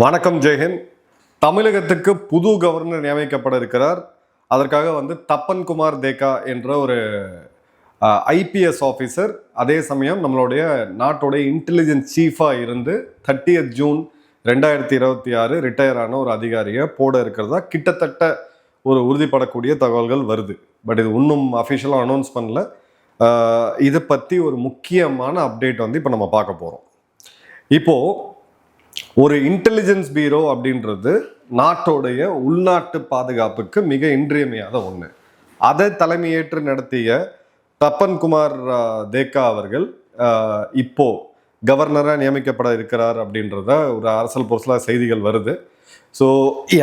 வணக்கம் ஜெயஹிந்த். தமிழகத்துக்கு புது கவர்னர் நியமிக்கப்பட இருக்கிறார். அதற்காக தப்பன் குமார் தேக்கா என்ற ஒரு ஐபிஎஸ் ஆஃபீஸர், அதே சமயம் நம்மளுடைய நாட்டுடைய இன்டெலிஜென்ஸ் சீஃபாக இருந்து 30th ஜூன் 2026 ரிட்டையர் ஆன ஒரு அதிகாரியை போட இருக்கிறதா கிட்டத்தட்ட ஒரு உறுதிப்படக்கூடிய தகவல்கள் வருது. பட் இது இன்னும் அஃபிஷியலாக அனௌன்ஸ் பண்ணல. இதை பற்றி ஒரு முக்கியமான அப்டேட் இப்போ நம்ம பார்க்க போகிறோம். இப்போது ஒரு இன்டெலிஜென்ஸ் பீரோ அப்படின்றது நாட்டோடைய உள்நாட்டு பாதுகாப்புக்கு மிக இன்றியமையாத ஒன்று. அதை தலைமையேற்று நடத்திய தப்பன் குமார் தேக்கா அவர்கள் இப்போ கவர்னராக நியமிக்கப்பட இருக்கிறார் அப்படின்றத ஒரு அரசியல் பொருளாக செய்திகள் வருது. ஸோ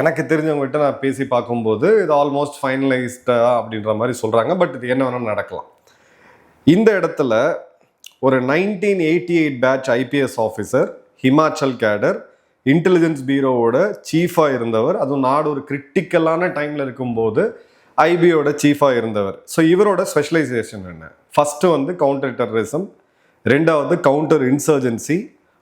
எனக்கு தெரிஞ்சவங்ககிட்ட நான் பேசி பார்க்கும்போது இது ஆல்மோஸ்ட் ஃபைனலைஸ்டா அப்படின்ற மாதிரி சொல்கிறாங்க. பட் இது என்ன வேணாலும் நடக்கலாம். இந்த இடத்துல ஒரு 1988 பேட்ச் ஐபிஎஸ் ஆஃபீஸர், ஹிமாச்சல் கேடர், இன்டெலிஜென்ஸ் பீரோவோட சீஃபாக இருந்தவர், அதுவும் நாடு ஒரு கிரிட்டிக்கலான டைமில் இருக்கும்போது ஐபியோட சீஃபாக இருந்தவர். ஸோ இவரோட ஸ்பெஷலைசேஷன் என்ன? ஃபஸ்ட்டு கவுண்டர் டெரரிசம், ரெண்டாவது கவுண்டர் இன்சர்ஜென்சி,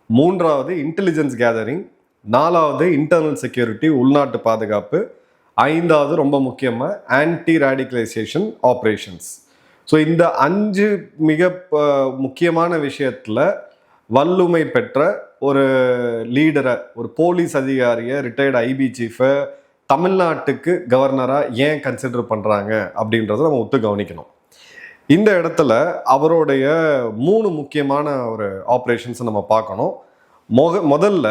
மூன்றாவது இன்டெலிஜென்ஸ் கேதரிங், நாலாவது இன்டர்னல் செக்யூரிட்டி உள்நாட்டு பாதுகாப்பு, ஐந்தாவது ரொம்ப முக்கியமாக ஆன்டி ரேடிகலைசேஷன் ஆப்ரேஷன்ஸ். ஸோ இந்த 5 மிக முக்கியமான விஷயத்தில் வல்லுமை பெற்ற ஒரு லீடரை, ஒரு போலீஸ் அதிகாரியை, ரிட்டையர்டு ஐபி சீஃபை தமிழ்நாட்டுக்கு கவர்னராக ஏன் கன்சிடர் பண்ணுறாங்க அப்படின்றத நம்ம ஒத்து கவனிக்கணும். இந்த இடத்துல அவருடைய 3 முக்கியமான ஒரு ஆப்ரேஷன்ஸை நம்ம பார்க்கணும். முதல்ல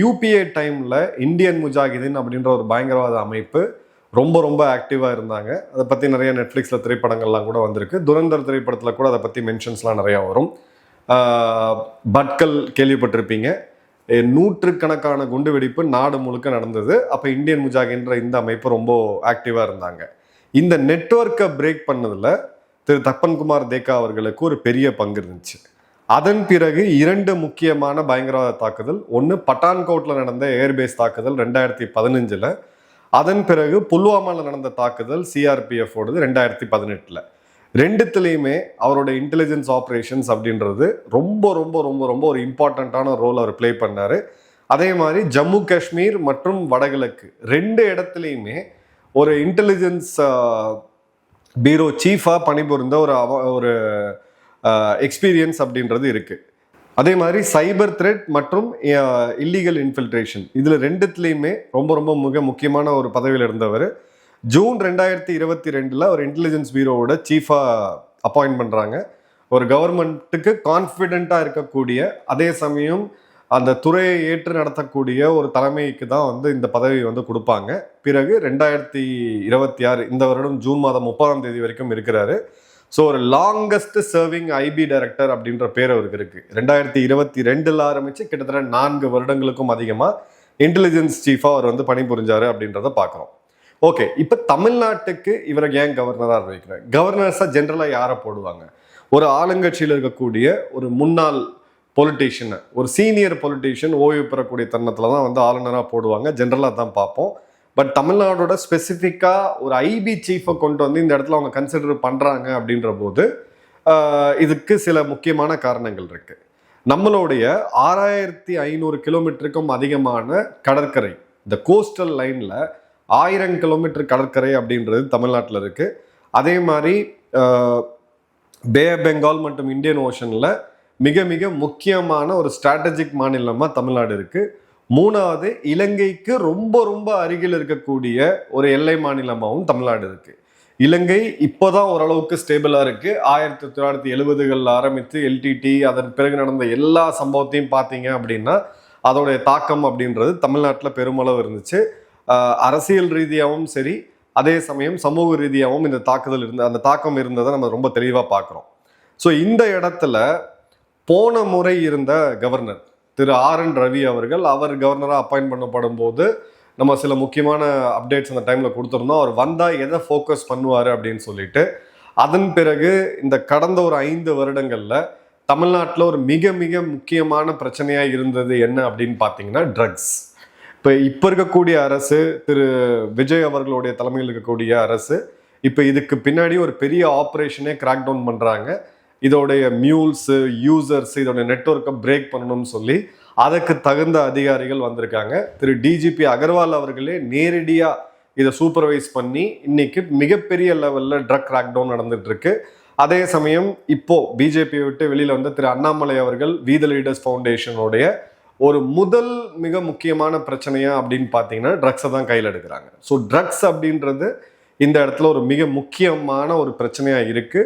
யூபிஏ டைமில் இந்தியன் முஜாஹிதீன் அப்படின்ற ஒரு பயங்கரவாத அமைப்பு ரொம்ப ரொம்ப ஆக்டிவாக இருந்தாங்க. அதை பற்றி நிறைய நெட்ஃப்ளிக்ஸில் திரைப்படங்கள்லாம் கூட வந்திருக்கு. துரந்தர் திரைப்படத்தில் கூட அதை பற்றி மென்ஷன்ஸ்லாம் நிறையா வரும். பட்கல் கேள்விப்பட்டிருப்பீங்க. 100கணக்கான குண்டு வெடிப்பு நாடு முழுக்க நடந்தது. அப்போ இந்தியன் முஜாஹின்ற இந்த அமைப்பு ரொம்ப ஆக்டிவாக இருந்தாங்க. இந்த நெட்வொர்க்கை பிரேக் பண்ணதில் திரு தப்பன் குமார் தேக்கா அவர்களுக்கு ஒரு பெரிய பங்கு இருந்துச்சு. அதன் பிறகு 2 முக்கியமான பயங்கரவாத தாக்குதல். ஒன்று பட்டான்கோட்டில் நடந்த ஏர்பேஸ் தாக்குதல் 2015, அதன் பிறகு புல்வாமாவில் நடந்த தாக்குதல் சிஆர்பிஎஃப் ஓடுது 2018. ரெண்டுத்துலேயுமே அவரோட இன்டெலிஜென்ஸ் ஆப்ரேஷன்ஸ் அப்படின்றது ரொம்ப ரொம்ப ரொம்ப ரொம்ப ஒரு இம்பார்ட்டண்ட்டான ரோல் அவர் பிளே பண்ணார். அதே மாதிரி ஜம்மு காஷ்மீர் மற்றும் வடகிழக்கு 2 இடத்துலையுமே ஒரு இன்டெலிஜென்ஸ் பீரோ சீஃபாக பணிபுரிந்த ஒரு எக்ஸ்பீரியன்ஸ் அப்படின்றது இருக்குது. அதே மாதிரி சைபர் த்ரெட் மற்றும் இல்லீகல் இன்ஃபில்ட்ரேஷன், இதில் 2த்துலேயுமே ரொம்ப ரொம்ப மிக முக்கியமான ஒரு பதவியில் இருந்தவர். ஜூன் 2022 ஒரு இன்டெலிஜென்ஸ் பீரோவோட சீஃபாக அப்பாயிண்ட் பண்ணுறாங்க. ஒரு கவர்மெண்ட்டுக்கு கான்ஃபிடென்ட்டாக இருக்கக்கூடிய, அதே சமயம் அந்த துறையை ஏற்று நடத்தக்கூடிய ஒரு தலைமைக்கு தான் இந்த பதவி கொடுப்பாங்க. பிறகு 2026 இந்த வருடம் ஜூன் மாதம் 30 வரைக்கும் இருக்கிறாரு. ஸோ ஒரு லாங்கஸ்ட் சர்விங் ஐபி டைரக்டர் அப்படின்ற பேர் அவருக்கு இருக்கு. 2022 ஆரம்பிச்சு கிட்டத்தட்ட 4 வருடங்களுக்கும் அதிகமாக இன்டெலிஜென்ஸ் சீஃபாக அவர் பணிபுரிஞ்சாரு அப்படின்றத பார்க்குறோம். ஓகே, இப்போ தமிழ்நாட்டுக்கு இவரை ஏன் கவர்னராக வைக்கிறார்? கவர்னர்ஸாக ஜென்ரலாக யாரை போடுவாங்க? ஒரு ஆளுங்கட்சியில் இருக்கக்கூடிய ஒரு முன்னாள் பொலிட்டீஷியனை, ஒரு சீனியர் பொலிட்டீஷியன் ஓய்வு பெறக்கூடிய தருணத்தில் தான் ஆளுநராக போடுவாங்க. ஜென்ரலாக தான் பார்ப்போம். பட் தமிழ்நாடோட ஸ்பெசிஃபிக்காக ஒரு ஐபி சீஃபை கொண்டு இந்த இடத்துல அவங்க கன்சிடர் பண்ணுறாங்க அப்படின்ற போது இதுக்கு சில முக்கியமான காரணங்கள் இருக்குது. நம்மளுடைய 6500 கிலோமீட்டருக்கும் அதிகமான கடற்கரை, இந்த கோஸ்டல் லைனில் 1000 கிலோமீட்டர் கடற்கரை அப்படின்றது தமிழ்நாட்டில் இருக்குது. அதே மாதிரி பே ஆஃப் பெங்கால் மற்றும் இந்தியன் ஓஷனில் மிக மிக முக்கியமான ஒரு ஸ்ட்ராட்டஜிக் மாநிலமாக தமிழ்நாடு இருக்குது. மூணாவது, இலங்கைக்கு ரொம்ப ரொம்ப அருகில் இருக்கக்கூடிய ஒரு எல்லை மாநிலமாகவும் தமிழ்நாடு இருக்குது. இலங்கை இப்போதான் ஓரளவுக்கு ஸ்டேபிளாக இருக்குது. 1970களில் ஆரம்பித்து எல்டிடி, அதன் பிறகு நடந்த எல்லா சம்பவத்தையும் பார்த்தீங்க அப்படின்னா அதோடைய தாக்கம் அப்படின்றது தமிழ்நாட்டில் பெருமளவு இருந்துச்சு. அரசியல் ரீதியாகவும் சரி, அதே சமயம் சமூக ரீதியாகவும் இந்த தாக்குதல் அந்த தாக்கம் இருந்ததை நம்ம ரொம்ப தெளிவாக பார்க்குறோம். ஸோ இந்த இடத்துல போன முறை இருந்த கவர்னர் திரு RN ரவி அவர்கள், அவர் கவர்னராக அப்பாயிண்ட் பண்ணப்படும் போது நம்ம சில முக்கியமான அப்டேட்ஸ் அந்த டைமில் கொடுத்துருந்தோம். அவர் வந்தால் எதை ஃபோக்கஸ் பண்ணுவார் அப்படின்னு சொல்லிட்டு. அதன் பிறகு இந்த கடந்த ஒரு 5 வருடங்களில் தமிழ்நாட்டில் ஒரு மிக மிக முக்கியமான பிரச்சனையாக இருந்தது என்ன அப்படின்னு பார்த்தீங்கன்னா ட்ரக்ஸ். இப்போ இருக்கக்கூடிய அரசு, திரு விஜய் அவர்களுடைய தலைமையில் இருக்கக்கூடிய அரசு, இப்போ இதுக்கு பின்னாடி ஒரு பெரிய ஆப்ரேஷனே கிராக் டவுன் பண்ணுறாங்க. இதோடைய மியூல்ஸு, யூசர்ஸ், இதோடைய நெட்வொர்க்கை பிரேக் பண்ணணும்னு சொல்லி அதுக்கு தகுந்த அதிகாரிகள் வந்திருக்காங்க. திரு டிஜிபி அகர்வால் அவர்களே நேரடியா இதை சூப்பர்வைஸ் பண்ணி இன்னைக்கு மிகப்பெரிய லெவல்ல ட்ரக் கிராக்டவுன் நடந்துட்டு இருக்கு. அதே சமயம் இப்போ பிஜேபியை விட்டு வெளியில வந்த திரு அண்ணாமலை அவர்கள் வி த லீடர்ஸ் ஃபவுண்டேஷனுடைய ஒரு முதல் மிக முக்கியமான பிரச்சனையா அப்படின்னு பார்த்தீங்கன்னா ட்ரக்ஸை தான் கையில் எடுக்கிறாங்க. ஸோ ட்ரக்ஸ் அப்படின்றது இந்த இடத்துல ஒரு மிக முக்கியமான ஒரு பிரச்சனையா இருக்கு.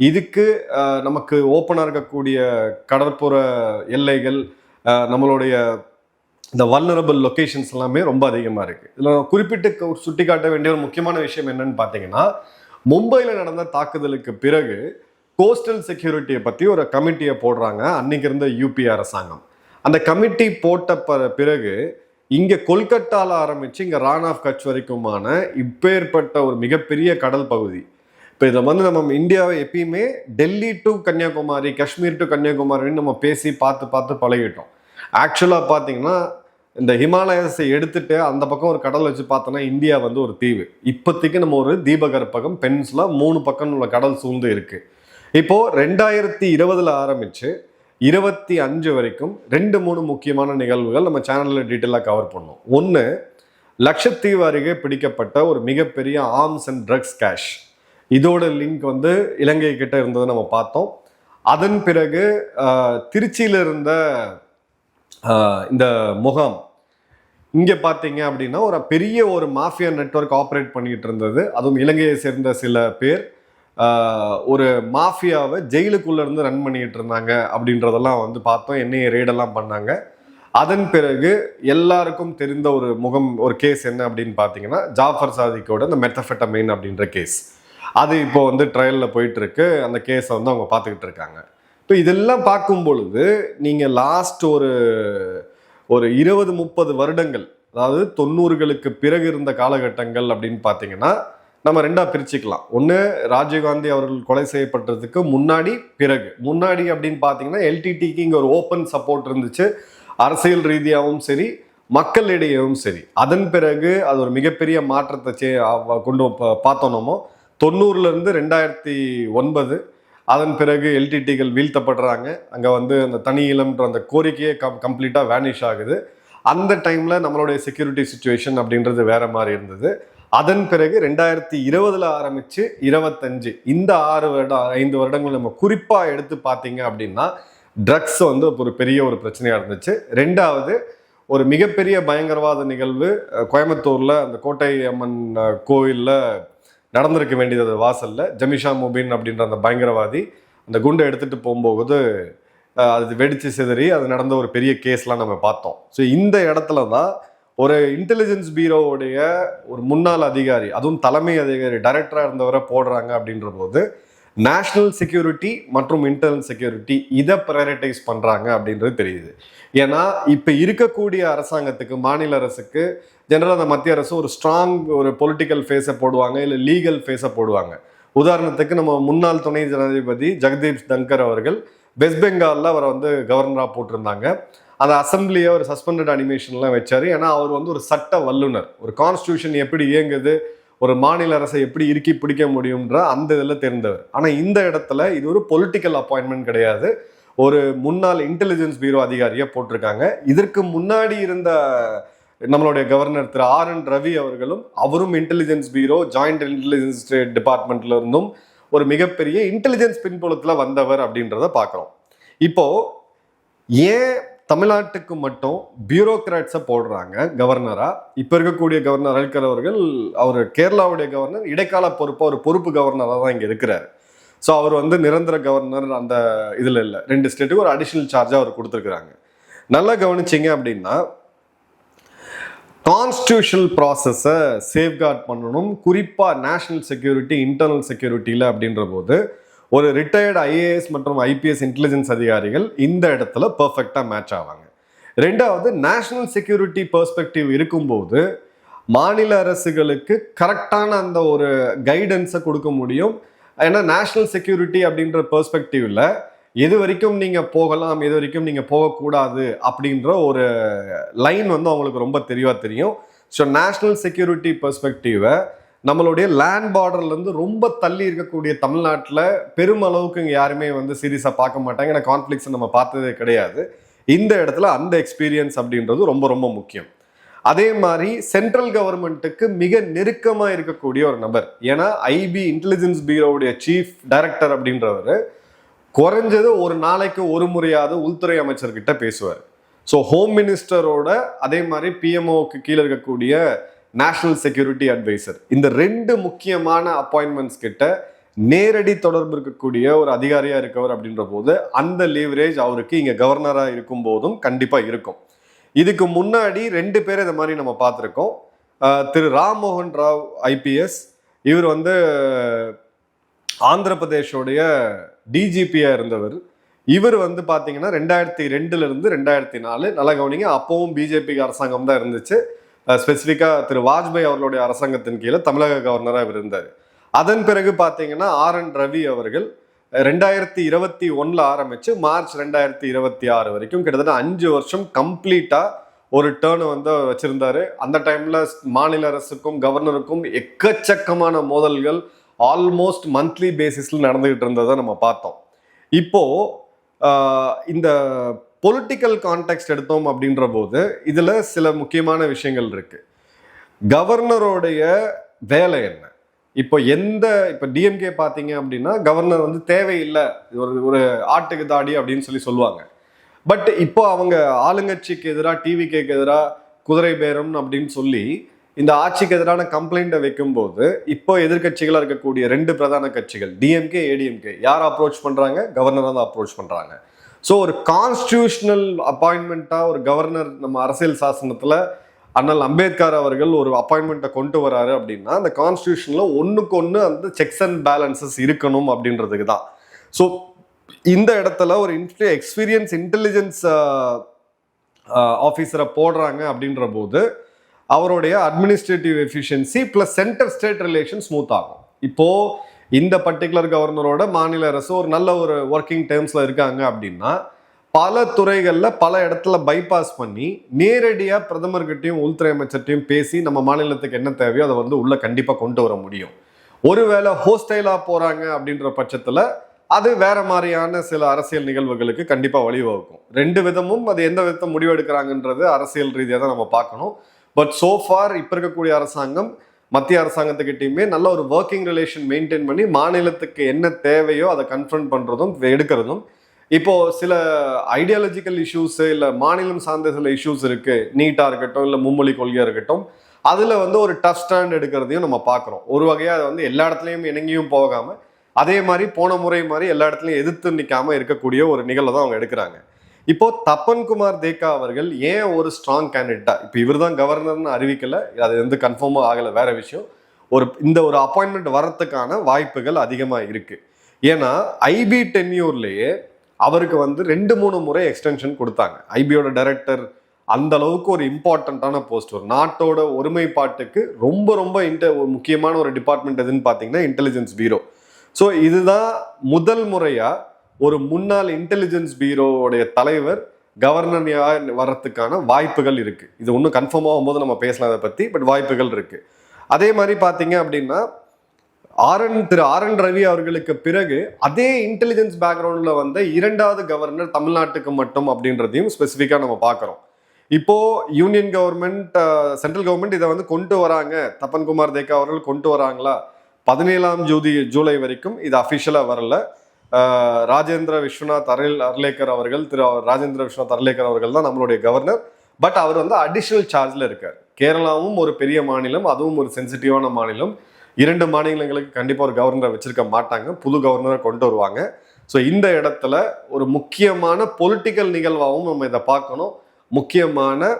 இதுக்கு நமக்கு ஓப்பனாக இருக்கக்கூடிய கடற்புற எல்லைகள், நம்மளுடைய இந்த வல்னரபிள் லொக்கேஷன்ஸ் எல்லாமே ரொம்ப அதிகமாக இருக்குது. இதில் குறிப்பிட்டு சுட்டி காட்ட வேண்டிய ஒரு முக்கியமான விஷயம் என்னன்னு பார்த்தீங்கன்னா, மும்பையில் நடந்த தாக்குதலுக்கு பிறகு கோஸ்டல் செக்யூரிட்டியை பற்றி ஒரு கமிட்டியை போடுறாங்க அன்னைக்கு இருந்த யூபி அரசாங்கம். அந்த கமிட்டி போட்ட பிறகு இங்கே கொல்கட்டாவில் ஆரம்பித்து இங்கே ரான் ஆஃப் கட்ச் வரைக்குமான இப்பேற்பட்ட ஒரு மிகப்பெரிய கடல் பகுதி. இப்போ இதை நம்ம இந்தியாவை எப்பயுமே டெல்லி டு கன்னியாகுமரி, காஷ்மீர் டு கன்னியாகுமரின்னு நம்ம பேசி பார்த்து பழகிட்டோம். ஆக்சுவலாக பார்த்தீங்கன்னா இந்த ஹிமாலயஸை எடுத்துட்டு அந்த பக்கம் ஒரு கடல் வச்சு பார்த்தோன்னா இந்தியா ஒரு தீவு. இப்போதைக்கு நம்ம ஒரு தீபகற்பகம் பென்சுலா 3 பக்கம் உள்ள கடல் சூழ்ந்து இருக்கு. இப்போ 2020 ஆரம்பிச்சு 25 வரைக்கும் 2-3 முக்கியமான நிகழ்வுகள் நம்ம சேனல்ல டீட்டெயிலாக கவர் பண்ணோம். ஒன்று, லட்சத்தீவு அருகே பிடிக்கப்பட்ட ஒரு மிகப்பெரிய ஆர்ம்ஸ் அண்ட் ட்ரக்ஸ் கேஷ். இதோட லிங்க் இலங்கை கிட்ட இருந்ததை நம்ம பார்த்தோம். அதன் பிறகு திருச்சியில இருந்த இந்த முகாம் இங்கே பார்த்தீங்க அப்படின்னா ஒரு பெரிய ஒரு மாஃபியா நெட்வொர்க் ஆப்ரேட் பண்ணிட்டு இருந்தது. அதுவும் இலங்கையை சேர்ந்த சில பேர் ஒரு மாஃபியாவை ஜெயிலுக்குள்ள இருந்து ரன் பண்ணிட்டு இருந்தாங்க அப்படின்றதெல்லாம் பார்த்தோம். என்ஐஏ ரெய்டெல்லாம் பண்ணாங்க. அதன் பிறகு எல்லாருக்கும் தெரிந்த ஒரு ஒரு கேஸ் என்ன அப்படின்னு பார்த்தீங்கன்னா, ஜாஃபர் சாதிக்கோட இந்த மெத்தஃபெட்டமைன் அப்படின்ற கேஸ். அது இப்போ ட்ரையலில் போயிட்டு இருக்கு. அந்த கேஸை அவங்க பார்த்துக்கிட்டு இருக்காங்க. இப்போ இதெல்லாம் பார்க்கும் பொழுது நீங்கள் லாஸ்ட் ஒரு 20-30 வருடங்கள், அதாவது 90களுக்கு பிறகு இருந்த காலகட்டங்கள் அப்படின்னு பார்த்தீங்கன்னா நம்ம 2ஆ பிரிச்சுக்கலாம். ஒன்று, ராஜீவ்காந்தி அவர்கள் கொலை செய்யப்பட்டதுக்கு முன்னாடி பிறகு. முன்னாடி அப்படின்னு பார்த்தீங்கன்னா எல்டிடிக்கு இங்கே ஒரு ஓப்பன் சப்போர்ட் இருந்துச்சு, அரசியல் ரீதியாகவும் சரி மக்களிடையவும் சரி. அதன் பிறகு அது ஒரு மிகப்பெரிய மாற்றத்தை கொண்டு பார்த்தோன்னமோ 90லேருந்து 2009. அதன் பிறகு எல்டிடிகள் வீழ்த்தப்படுறாங்க. அங்கே அந்த தனி இளம்ன்ற அந்த கோரிக்கையே கம்ப்ளீட்டாக வேனிஷ் ஆகுது. அந்த டைமில் நம்மளுடைய செக்யூரிட்டி சுச்சுவேஷன் அப்படின்றது வேற மாதிரி இருந்தது. அதன் பிறகு 2020 ஆரம்பித்து 25 இந்த 5 வருடங்கள் நம்ம குறிப்பாக எடுத்து பார்த்தீங்க அப்படின்னா ட்ரக்ஸ் ஒரு பெரிய ஒரு பிரச்சனையாக இருந்துச்சு. ரெண்டாவது, ஒரு மிகப்பெரிய பயங்கரவாத நிகழ்வு கோயம்புத்தூரில் அந்த கோட்டை அம்மன் கோயிலில் நடந்திருக்க வேண்டியது. வாசல்ல ஜமிஷா முபின் அப்படின்ற அந்த பயங்கரவாதி அந்த குண்டை எடுத்துட்டு போகும்போது அது வெடிச்சு சிதறி அது நடந்த ஒரு பெரிய கேஸ்லாம் நம்ம பார்த்தோம். ஸோ இந்த இடத்துல தான் ஒரு இன்டெலிஜென்ஸ் பியூரோவுடைய ஒரு முன்னாள் அதிகாரி, அதுவும் தலைமை அதிகாரி, டைரக்டரா இருந்தவரை போடுறாங்க அப்படின்ற போது நேஷனல் செக்யூரிட்டி மற்றும் இன்டர்னல் செக்யூரிட்டி இதை ப்ரையாரிட்டைஸ் பண்றாங்க அப்படின்றது தெரியுது. ஏன்னா இப்ப இருக்கக்கூடிய அரசாங்கத்துக்கு, மாநில அரசுக்கு ஜெனரலாக அந்த மத்திய அரசு ஒரு ஸ்ட்ராங் ஒரு பொலிட்டிக்கல் ஃபேஸை போடுவாங்க, இல்லை லீகல் ஃபேஸை போடுவாங்க. உதாரணத்துக்கு நம்ம முன்னாள் துணை ஜனாதிபதி ஜெகதீப் தங்கர் அவர்கள் வெஸ்ட் பெங்காலில் அவரை கவர்னராக போட்டிருந்தாங்க. அந்த அசம்பிளியை ஒரு சஸ்பெண்டட் அனிமேஷன்லாம் வச்சாரு. ஏன்னா அவர் ஒரு சட்ட வல்லுனர், ஒரு கான்ஸ்டியூஷன் எப்படி இயங்குது, ஒரு மாநில அரசை எப்படி இறுக்கி பிடிக்க முடியும்ன்ற அந்த இதில் தெரிந்தவர். ஆனால் இந்த இடத்துல இது ஒரு பொலிட்டிக்கல் அப்பாயின்மெண்ட் கிடையாது, ஒரு முன்னாள் இன்டெலிஜென்ஸ் பியூரோ அதிகாரியை போட்டிருக்காங்க. இதற்கு முன்னாடி இருந்த நம்மளுடைய கவர்னர் திரு RN ரவி அவரும் இன்டெலிஜென்ஸ் பியூரோ, ஜாயிண்ட் இன்டெலிஜென்ஸ் டிபார்ட்மெண்ட்ல இருந்தும் ஒரு மிகப்பெரிய இன்டெலிஜென்ஸ் பின்புலத்துல வந்தவர் அப்படின்றத பார்க்குறோம். இப்போ ஏன் தமிழ்நாட்டுக்கு மட்டும் பியூரோக்ராட்ஸை போடுறாங்க கவர்னரா? இப்போ இருக்கக்கூடிய கவர்னர் அல்கர் அவர் கேரளாவுடைய கவர்னர், இடைக்கால ஒரு பொறுப்பு கவர்னராக தான் இங்கே இருக்கிறார். ஸோ அவர் நிரந்தர கவர்னர் அந்த இதில் இல்லை. 2 ஸ்டேட்டுக்கு ஒரு அடிஷ்னல் சார்ஜாக அவர் கொடுத்துருக்குறாங்க. நல்லா கவனிச்சிங்க அப்படின்னா கான்ஸ்டியூஷனல் ப்ராசஸை சேஃப்கார்ட் பண்ணணும், குறிப்பாக நேஷனல் செக்யூரிட்டி, இன்டர்னல் செக்யூரிட்டியில் அப்படின்ற போது ஒரு ரிட்டையர்டு IAS மற்றும் IPS இன்டெலிஜென்ஸ் அதிகாரிகள் இந்த இடத்துல பர்ஃபெக்டாக மேட்ச் ஆவாங்க. ரெண்டாவது, நேஷனல் செக்யூரிட்டி பெர்ஸ்பெக்டிவ் இருக்கும்போது மாநில அரசுகளுக்கு கரெக்டான அந்த ஒரு கைடன்ஸை கொடுக்க முடியும். ஏன்னா நேஷனல் செக்யூரிட்டி அப்படின்ற பெர்ஸ்பெக்டிவ்ல எது வரைக்கும் நீங்க போகலாம், எது வரைக்கும் நீங்க போகக்கூடாது அப்படின்ற ஒரு லைன் அவங்களுக்கு ரொம்ப தெளிவா தெரியும். ஸோ நேஷனல் செக்யூரிட்டி பெர்ஸ்பெக்டிவை நம்மளுடைய லேண்ட் பார்டர்ல இருந்து ரொம்ப தள்ளி இருக்கக்கூடிய தமிழ்நாட்டில் பெருமளவுக்கு இங்கே யாருமே சீரியஸாக பார்க்க மாட்டாங்க. ஏன்னா கான்ஃப்ளிக்ஸ் நம்ம பார்த்ததே கிடையாது. இந்த இடத்துல அந்த எக்ஸ்பீரியன்ஸ் அப்படின்றது ரொம்ப ரொம்ப முக்கியம். அதே மாதிரி சென்ட்ரல் கவர்மெண்ட்டுக்கு மிக நெருக்கமாக இருக்கக்கூடிய ஒரு நபர். ஏன்னா ஐபி இன்டெலிஜென்ஸ் பியூரோவுடைய சீஃப் டைரக்டர் அப்படின்றவர் குறைஞ்சது ஒரு நாளைக்கு ஒரு முறையாவது உள்துறை அமைச்சர்கிட்ட பேசுவார். ஸோ ஹோம் மினிஸ்டரோட அதே மாதிரி பிஎம்ஓக்கு கீழே இருக்கக்கூடிய நேஷனல் செக்யூரிட்டி அட்வைசர், இந்த 2 முக்கியமான அப்பாயின்மெண்ட்ஸ் கிட்ட நேரடி தொடர்பு இருக்கக்கூடிய ஒரு அதிகாரியா இருக்கவர் அப்படின்ற போது அந்த லீவரேஜ் அவருக்கு இங்க கவர்னரா இருக்கும் போதும் கண்டிப்பா இருக்கும். இதுக்கு முன்னாடி 2 பேர் இந்த மாதிரி நம்ம பார்த்துருக்கோம். திரு ராம் மோகன் ராவ் ஐபிஎஸ், இவர் வந்து ஆந்திர பிரதேஷோடைய டிஜிபியா இருந்தவர். இவர் வந்து பார்த்தீங்கன்னா 2002 2004 நல்ல கவனிங்க, அப்பவும் பிஜேபி அரசாங்கம் தான் இருந்துச்சு. ஸ்பெசிஃபிக்காக திரு வாஜ்பாய் அவர்களுடைய அரசாங்கத்தின் கீழே தமிழக கவர்னராக இவர் இருந்தார். அதன் பிறகு பார்த்தீங்கன்னா RN ரவி அவர்கள் 2021 ஆரம்பிச்சு மார்ச் 2026 வரைக்கும் கிட்டத்தட்ட 5 வருஷம் கம்ப்ளீட்டா ஒரு டேர்னை வந்து வச்சிருந்தாரு. அந்த டைம்ல மாநில அரசுக்கும் கவர்னருக்கும் எக்கச்சக்கமான மோதல்கள் ஆல்மோஸ்ட் மந்த்லி பேசிஸ்ல நடந்துகிட்டு இருந்ததை நம்ம பார்த்தோம். இப்போ இந்த பொலிட்டிக்கல் கான்டெக்ட் எடுத்தோம் அப்படின்ற போது இதுல சில முக்கியமான விஷயங்கள் இருக்கு. கவர்னருடைய வேலை என்ன? இப்போ டிஎம்கே பார்த்தீங்க அப்படின்னா கவர்னர் வந்து தேவையில்லை, ஒரு ஆட்டுக்கு தாடி அப்படின்னு சொல்லுவாங்க. பட் இப்போ அவங்க ஆளுங்கட்சிக்கு எதிராக டிவிகேக்கு எதிராக குதிரை பேரம் அப்படின்னு சொல்லி இந்த ஆட்சிக்கு எதிரான கம்ப்ளைண்ட்டை வைக்கும்போது இப்போ எதிர்கட்சிகளாக இருக்கக்கூடிய 2 பிரதான கட்சிகள் டிஎம்கே ஏடிஎம்கே யார் அப்ரோச் பண்றாங்க? கவர்னரை தான் அப்ரோச் பண்றாங்க. ஸோ ஒரு கான்ஸ்டியூஷனல் அப்பாயின்மெண்ட்டா ஒரு கவர்னர் நம்ம அரசியல் சாசனத்துல அண்ணல் அம்பேத்கர் அவர்கள் ஒரு அப்பாயின்மெண்ட்டை கொண்டு வராரு அப்படின்னா அந்த கான்ஸ்டியூஷன்ல ஒன்றுக்கு ஒன்று அந்த செக்ஸ் அண்ட் பேலன்சஸ் இருக்கணும் அப்படின்றதுக்கு தான். ஸோ இந்த இடத்துல ஒரு எக்ஸ்பீரியன்ஸ் இன்டெலிஜென்ஸ் ஆஃபீஸரை போடுறாங்க அப்படின்ற போது அவருடைய administrative efficiency plus centre state relation smooth ஆகும். இப்போ இந்த பர்டிகுலர் கவர்னரோட மாநில அரசு ஒரு நல்ல ஒரு ஒர்க்கிங் டேர்ம்ஸ்ல இருக்காங்க அப்படின்னா பல துறைகளில் பல இடத்துல பைபாஸ் பண்ணி நேரடியாக பிரதமர்கிட்டையும் உள்துறை அமைச்சர்கிட்டையும் பேசி நம்ம மாநிலத்துக்கு என்ன தேவையோ அதை வந்து உள்ள கண்டிப்பாக கொண்டு வர முடியும். ஒருவேளை ஹோஸ்டைலாக போகிறாங்க அப்படின்ற பட்சத்தில் அது வேற மாதிரியான சில அரசியல் நிகழ்வுகளுக்கு கண்டிப்பாக வழிவகுக்கும். 2 விதமும் அது எந்த விதத்தை முடிவெடுக்கிறாங்கன்றது அரசியல் ரீதியாக தான் நம்ம பார்க்கணும். பட் சோஃபார் இப்போ இருக்கக்கூடிய அரசாங்கம் மத்திய அரசாங்கத்துக்கிட்டையுமே நல்ல ஒரு ஒர்க்கிங் ரிலேஷன் மெயின்டைன் பண்ணி மாநிலத்துக்கு என்ன தேவையோ அதை கன்ஃபரண்ட் பண்ணுறதும் எடுக்கிறதும். இப்போ சில ஐடியாலஜிக்கல் இஷ்யூஸ் இல்லை மாநிலம் சார்ந்த சில இஷ்யூஸ் இருக்கு, நீட்டா இருக்கட்டும் இல்லை மும்மொழி கொள்கையா இருக்கட்டும், அதுல வந்து ஒரு டஃப் ஸ்டாண்ட் எடுக்கிறதையும் நம்ம பார்க்குறோம். ஒரு வகையா அதை வந்து எல்லா இடத்துலையும் இணங்கியும் போகாம அதே மாதிரி போன முறை மாதிரி எல்லா இடத்துலையும் எதிர்த்து நிற்காம இருக்கக்கூடிய ஒரு நிகழ்வை தான் அவங்க எடுக்கிறாங்க. இப்போ தப்பன்குமார் தேக்கா அவர்கள் ஏன் ஒரு ஸ்ட்ராங் கேண்டிடேட்டா, இப்போ இவர் தான் கவர்னர்னு அறிவிக்கல, அது வந்து கன்ஃபார்மா ஆகலை, வேற விஷயம். இந்த ஒரு அப்பாயின்மெண்ட் வரத்துக்கான வாய்ப்புகள் அதிகமா இருக்கு. ஏன்னா ஐபி டென்யூர்லயே அவருக்கு வந்து 2-3 முறை எக்ஸ்டென்ஷன் கொடுத்தாங்க. ஐபியோட டைரக்டர் அந்த அளவுக்கு ஒரு இம்பார்ட்டண்ட்டான போஸ்ட், ஒரு நாட்டோட ஒருமைப்பாட்டுக்கு ரொம்ப ரொம்ப முக்கியமான ஒரு டிபார்ட்மெண்ட் எதுன்னு பார்த்தீங்கன்னா இன்டெலிஜென்ஸ் பியூரோ. ஸோ இதுதான் முதல் முறையா ஒரு முன்னாள் இன்டெலிஜென்ஸ் பியூரோவுடைய தலைவர் கவர்னராக வர்றதுக்கான வாய்ப்புகள் இருக்கு. இது ஒன்றும் கன்ஃபார்ம் ஆகும்போது நம்ம பேசலாம் அதை பத்தி, பட் வாய்ப்புகள் இருக்கு. அதே மாதிரி பார்த்தீங்க அப்படின்னா திரு RN ரவி அவர்களுக்கு பிறகு அதே இன்டெலிஜென்ஸ் பேக்ரவுண்ட்ல வந்த 2வது கவர்னர் தமிழ்நாட்டுக்கு மட்டும் அப்படின்றதையும் ஸ்பெசிஃபிக்கா நம்ம பார்க்குறோம். இப்போ யூனியன் கவர்மெண்ட் சென்ட்ரல் கவர்மெண்ட் இதை வந்து கொண்டு வராங்க, தப்பன்குமார் தேக்கா அவர்கள் கொண்டு வராங்களா, 17ஆம் ஜூலை வரைக்கும் இது அஃபிஷியலா வரல. ராஜேந்திர விஸ்வநாத் அர்லேக்கர் அவர்கள் தான் நம்மளுடைய கவர்னர். பட் அவர் வந்து அடிஷனல் சார்ஜ்ல இருக்கார். கேரளாவும் ஒரு பெரிய மாநிலம், அதுவும் ஒரு சென்சிட்டிவான மாநிலம். 2 மாநிலங்களுக்கு கண்டிப்பா ஒரு கவர்னரை வச்சிருக்க மாட்டாங்க, புது கவர்னரை கொண்டு வருவாங்க. ஸோ இந்த இடத்துல ஒரு முக்கியமான பொலிட்டிக்கல் நிகழ்வாகவும் நம்ம இதை பார்க்கணும், முக்கியமான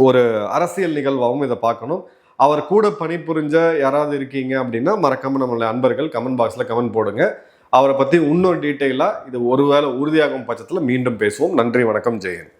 ஒரு அரசியல் நிகழ்வாகவும் இதை பார்க்கணும். அவர் கூட பணிபுரிஞ்ச யாராவது இருக்கீங்க அப்படின்னா மறக்காம நம்மளுடைய அன்பர்கள் கமெண்ட் பாக்ஸ்ல கமெண்ட் போடுங்க. அவரை பத்தி இன்னொரு டீட்டெயிலா இது ஒருவேளை உறுதியாகும் பட்சத்தில் மீண்டும் பேசுவோம். நன்றி, வணக்கம், ஜெயன்.